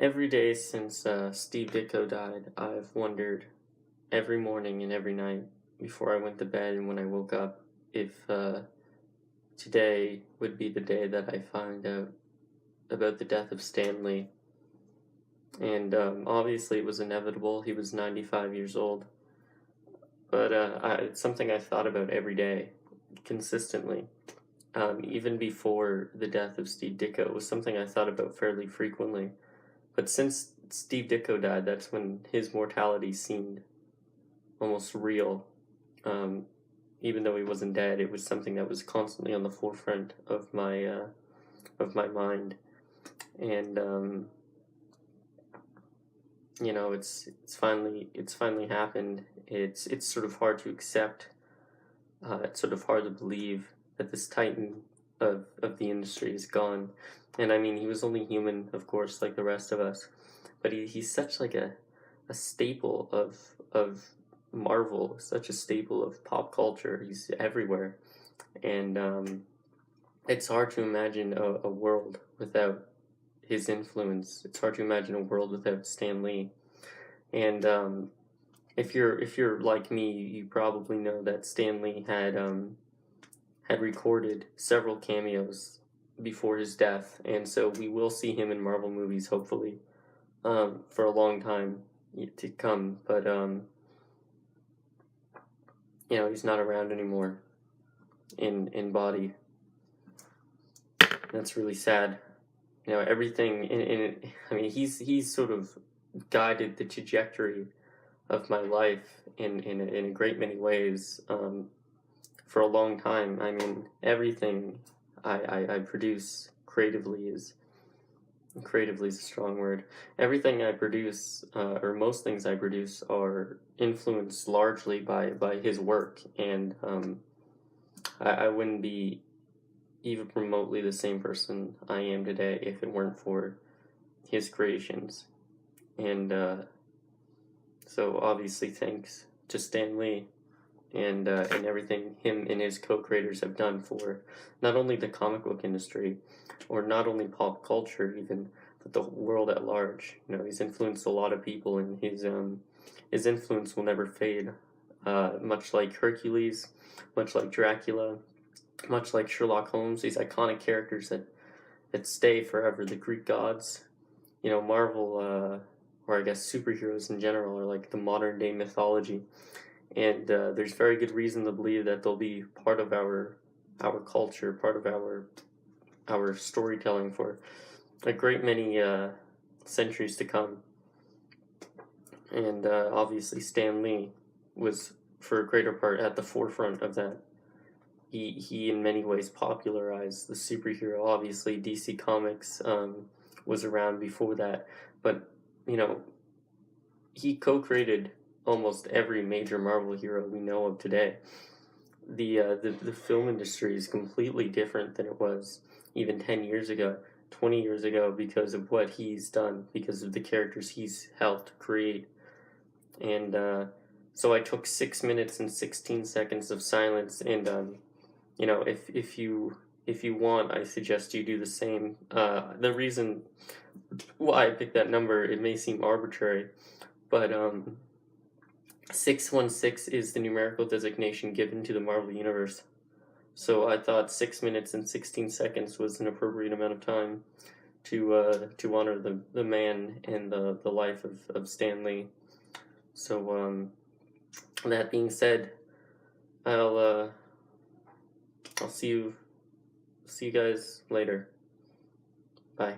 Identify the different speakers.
Speaker 1: Every day since Steve Ditko died, I've wondered every morning and every night before I went to bed and when I woke up if today would be the day that I find out about the death of Stan Lee. And obviously, it was inevitable. He was 95 years old. But it's something I thought about every day, consistently. Even before the death of Steve Ditko, it was something I thought about fairly frequently. But since Steve Ditko died, that's when his mortality seemed almost real. Um, Even though he wasn't dead, it was something that was constantly on the forefront of my mind. And it's finally happened. It's sort of hard to accept. It's sort of hard to believe that this titan of the industry is gone. And I mean, he was only human, of course, like the rest of us. But he's such like a staple of Marvel, such a staple of pop culture. He's everywhere. And it's hard to imagine a world without his influence. It's hard to imagine a world without Stan Lee. And if you're like me, you probably know that Stan Lee had recorded several cameos before his death, and so we will see him in Marvel movies, hopefully, for a long time to come. But he's not around anymore in body. That's really sad. Everything I mean, he's sort of guided the trajectory of my life in a great many ways, for a long time. I mean, everything I produce creatively is a strong word. Everything I produce, or most things I produce, are influenced largely by his work, and I wouldn't be even remotely the same person I am today if it weren't for his creations. And so obviously thanks to Stan Lee and everything him and his co-creators have done for not only the comic book industry or not only pop culture even, but the world at large. He's influenced a lot of people, and his influence will never fade. Much like Hercules, much like Dracula, much like Sherlock Holmes, these iconic characters that stay forever. The Greek gods, Marvel, or I guess superheroes in general, are like the modern day mythology. And there's very good reason to believe that they'll be part of our culture, part of our storytelling for a great many centuries to come. And obviously Stan Lee was, for a greater part, at the forefront of that. He in many ways popularized the superhero. Obviously, DC Comics was around before that, but he co-created almost every major Marvel hero we know of today. The film industry is completely different than it was even 10 years ago, 20 years ago, because of what he's done, because of the characters he's helped create. And so I took 6 minutes and 16 seconds of silence, and if you want, I suggest you do the same. The reason why I picked that number, it may seem arbitrary, but 616 is the numerical designation given to the Marvel Universe. So I thought 6 minutes and 16 seconds was an appropriate amount of time to honor the man and the life of Stan Lee. So that being said, I'll see you guys later. Bye.